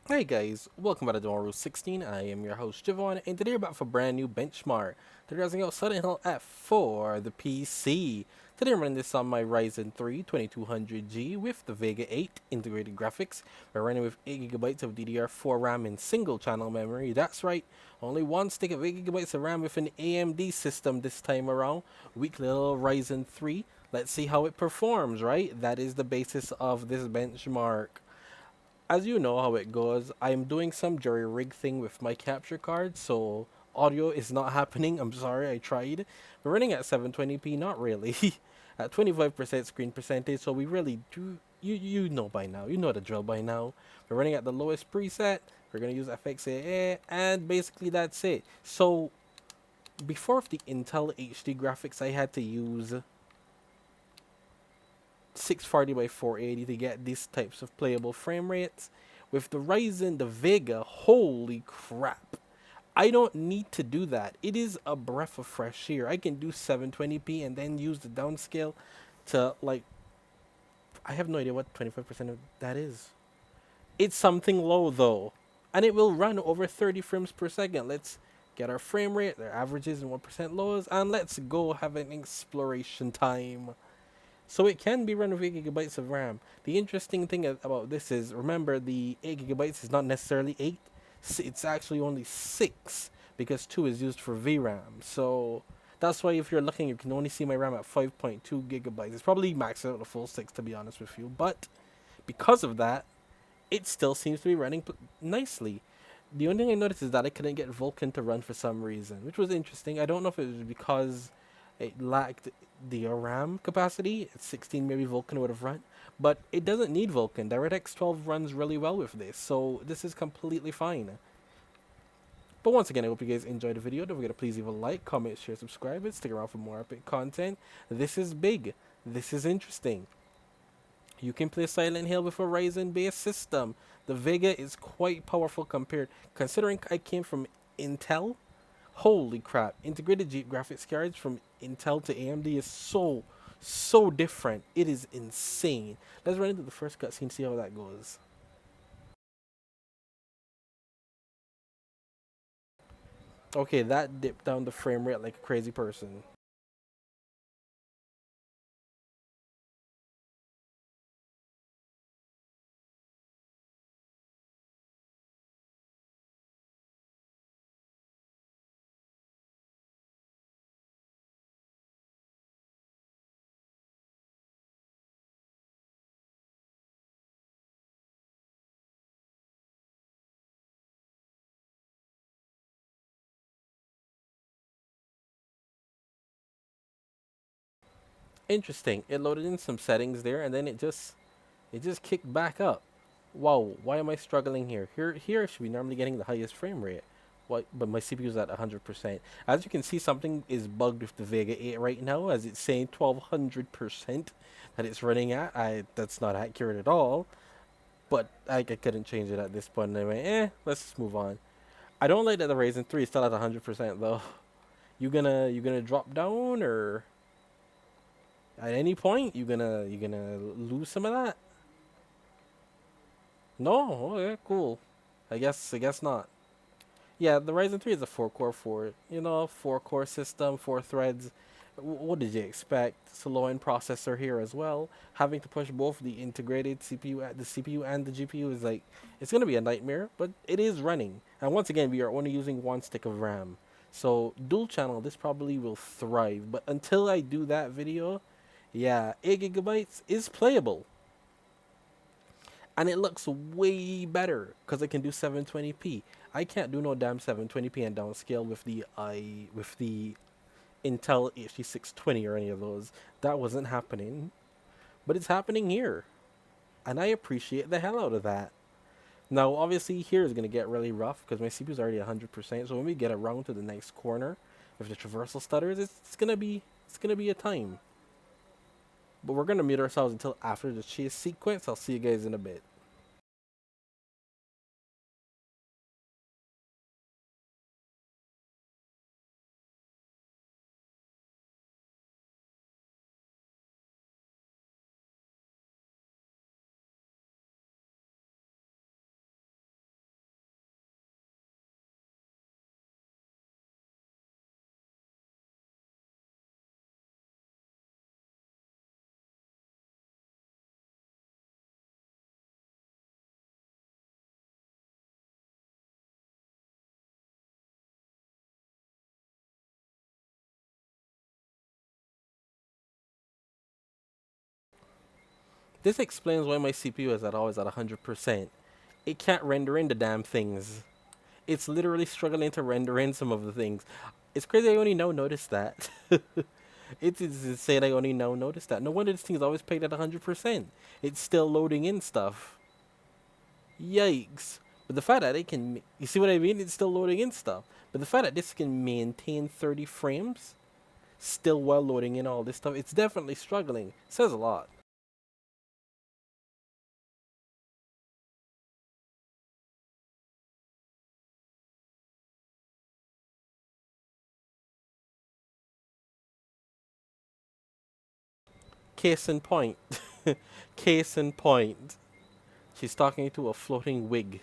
Hey guys, welcome back to Tomorrow 16. I am your host Javon, and today we're back for a brand new benchmark. Today we're out Silent Hill F4, the PC. Today I'm running this on my Ryzen 3 2200G with the Vega 8 integrated graphics. We're running with 8GB of DDR4 RAM and single channel memory. That's right, only one stick of 8GB of RAM with an AMD system this time around. Weak little Ryzen 3. Let's see how it performs, right? That is the basis of this benchmark. As you know how it goes, I'm doing some jury rig thing with my capture card, so audio is not happening. I'm sorry, I tried. We're running at 720p, not really. At 25% screen percentage, so we really do. You know by now. You know the drill by now. We're running at the lowest preset. We're gonna use FXAA, and basically that's it. So before with the Intel HD graphics, I had to use 640 by 480 to get these types of playable frame rates. With the Ryzen, the Vega, holy crap. I don't need to do that. It is a breath of fresh air. I can do 720p and then use the downscale to like, I have no idea what 25% of that is. It's something low though. And it will run over 30 frames per second. Let's get our frame rate, their averages and 1% lows, and let's go have an exploration time. So it can be run with 8GB of RAM. The interesting thing about this is, remember, the 8GB is not necessarily 8. It's actually only 6 because 2 is used for VRAM. So that's why if you're looking, you can only see my RAM at 5.2GB. It's probably maxed out the full 6 to be honest with you. But because of that, it still seems to be running nicely. The only thing I noticed is that I couldn't get Vulkan to run for some reason, which was interesting. I don't know if it was because it lacked the RAM capacity. At 16, maybe Vulkan would have run, but it doesn't need Vulkan. DirectX 12 runs really well with this, so this is completely fine. But once again, I hope you guys enjoyed the video. Don't forget to please leave a like, comment, share, subscribe, and stick around for more epic content. This is big. This is interesting. You can play Silent Hill with a Ryzen-based system. The Vega is quite powerful compared, considering I came from Intel. Holy crap! Integrated graphics cards from Intel to AMD is so different. It is insane. Let's run into the first cutscene, see how that goes. Okay, that dipped down the frame rate like a crazy person. Interesting. It loaded in some settings there, and then it just kicked back up. Wow, why am I struggling here? Here I should be normally getting the highest frame rate. What? But my CPU is at 100%. As you can see, something is bugged with the Vega 8 right now, as it's saying 1200% that it's running at. That's not accurate at all. But I couldn't change it at this point. Anyway, let's just move on. I don't like that the Ryzen 3 is still at 100% though. You gonna drop down, or at any point you gonna lose some of that? No, okay, cool. I guess not. Yeah, the Ryzen 3 is a 4-core 4. 4-core system, 4 threads. What did you expect? It's a low-end processor here as well. Having to push both the integrated CPU, the CPU and the GPU is like, it's gonna be a nightmare, but it is running. And once again, we are only using one stick of RAM. So dual channel, this probably will thrive. But until I do that video, yeah, 8GB is playable. And it looks way better because I can do 720p. I can't do no damn 720p and downscale with the Intel HD 620 or any of those. That wasn't happening, but it's happening here, and I appreciate the hell out of that. Now, obviously, here is gonna get really rough because my CPU is already 100%. So when we get around to the next corner, if the traversal stutters, it's gonna be a time. But we're gonna mute ourselves until after the chase sequence. I'll see you guys in a bit. This explains why my CPU is always at 100%. It can't render in the damn things. It's literally struggling to render in some of the things. It's crazy I only now noticed that. It's insane I only now noticed that. No wonder this thing's always pegged at 100%. It's still loading in stuff. Yikes. But the fact that it can, you see what I mean? It's still loading in stuff. But the fact that this can maintain 30 frames, still while loading in all this stuff, it's definitely struggling. Says a lot. Case in point. Case in point. She's talking to a floating wig.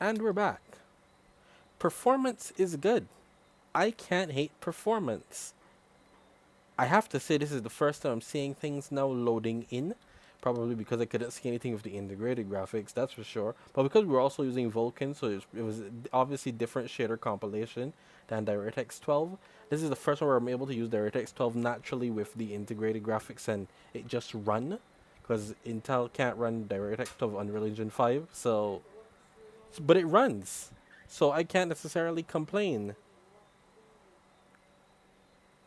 And we're back. Performance is good. I can't hate performance. I have to say this is the first time I'm seeing things now loading in. Probably because I couldn't see anything with the integrated graphics, that's for sure. But because we were also using Vulkan, so it was obviously different shader compilation than DirectX 12. This is the first one where I'm able to use DirectX 12 naturally with the integrated graphics and it just run. Because Intel can't run DirectX 12 on Unreal Engine 5, so but it runs. So I can't necessarily complain.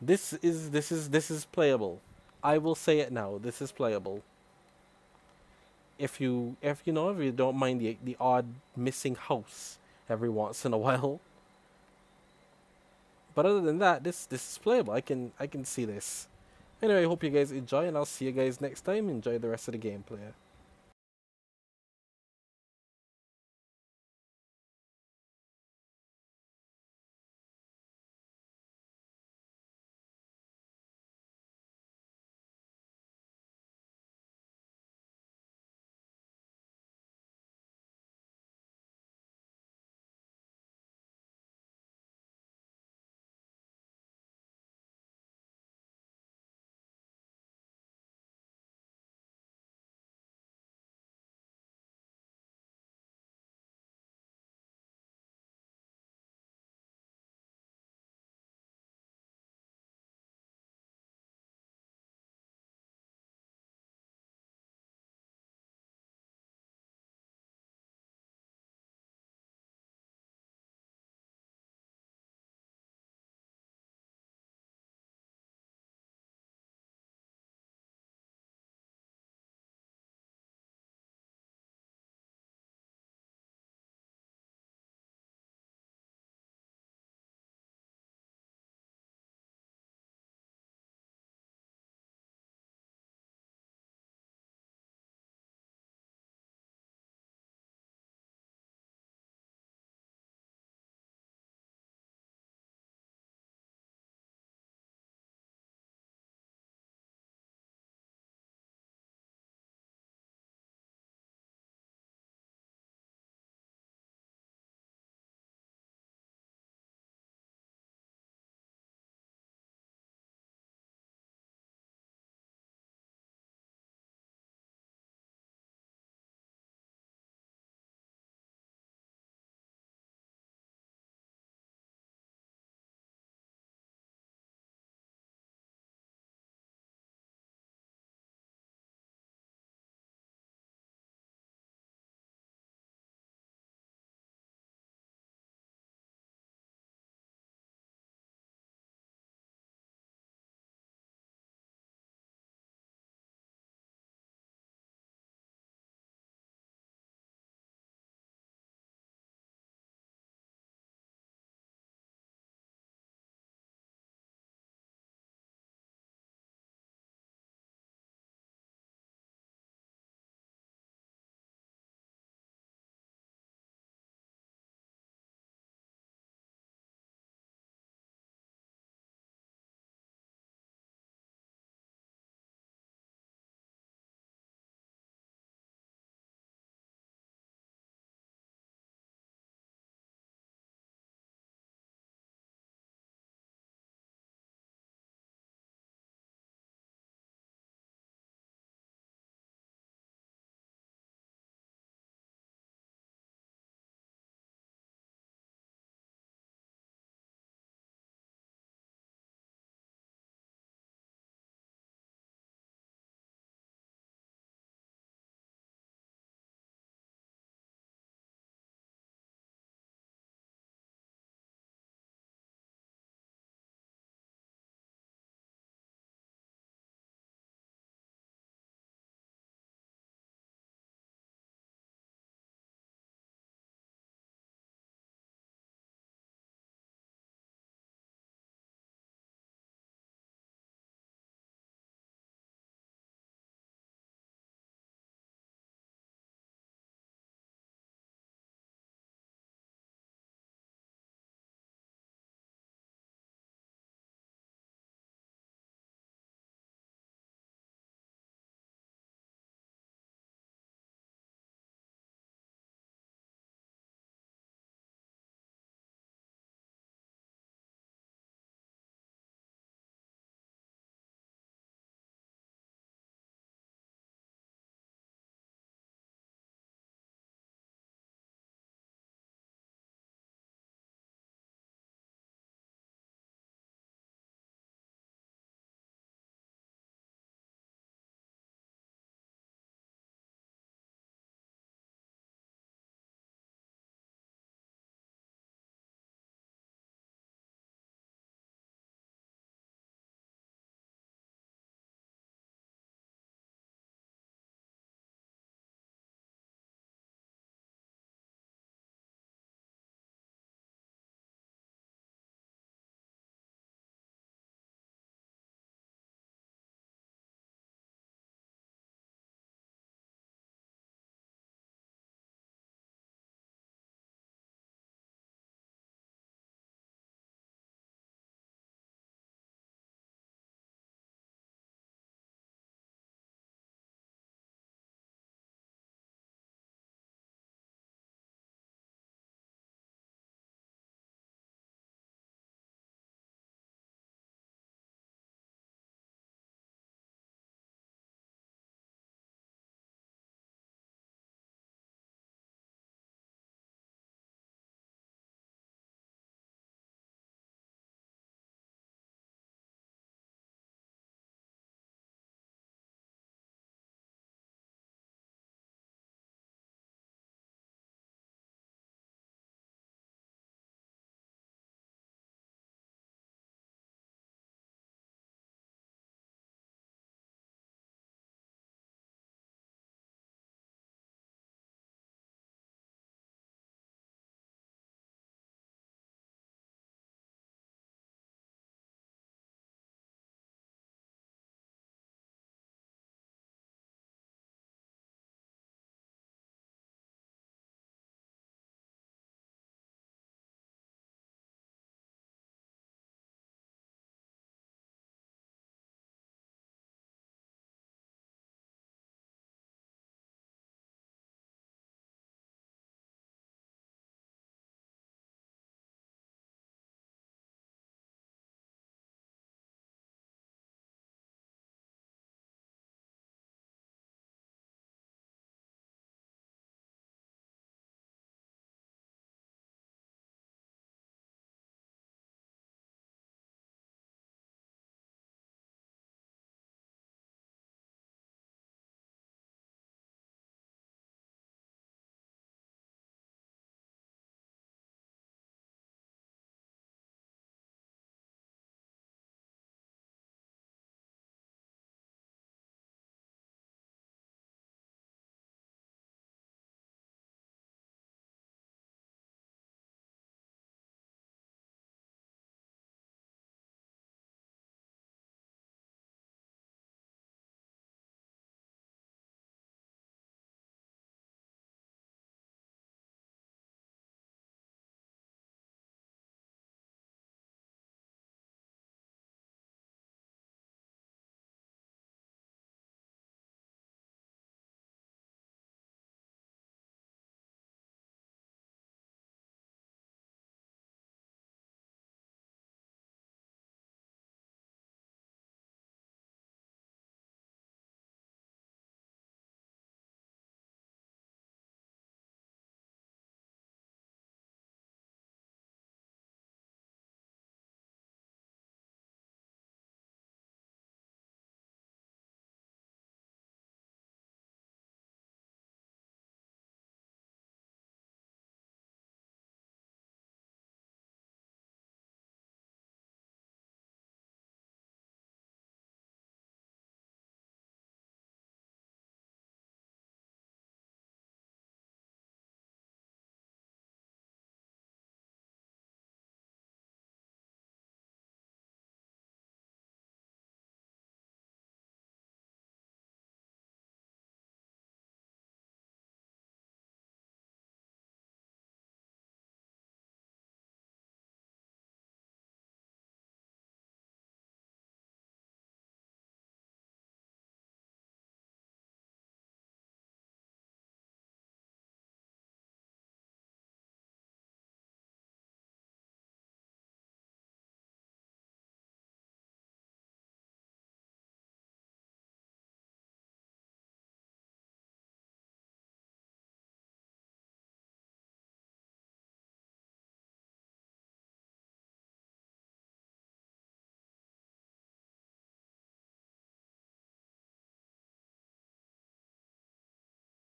This is playable. I will say it now. This is playable. If you don't mind the odd missing house every once in a while. But other than that, this is playable. I can see this. Anyway, I hope you guys enjoy, and I'll see you guys next time. Enjoy the rest of the gameplay.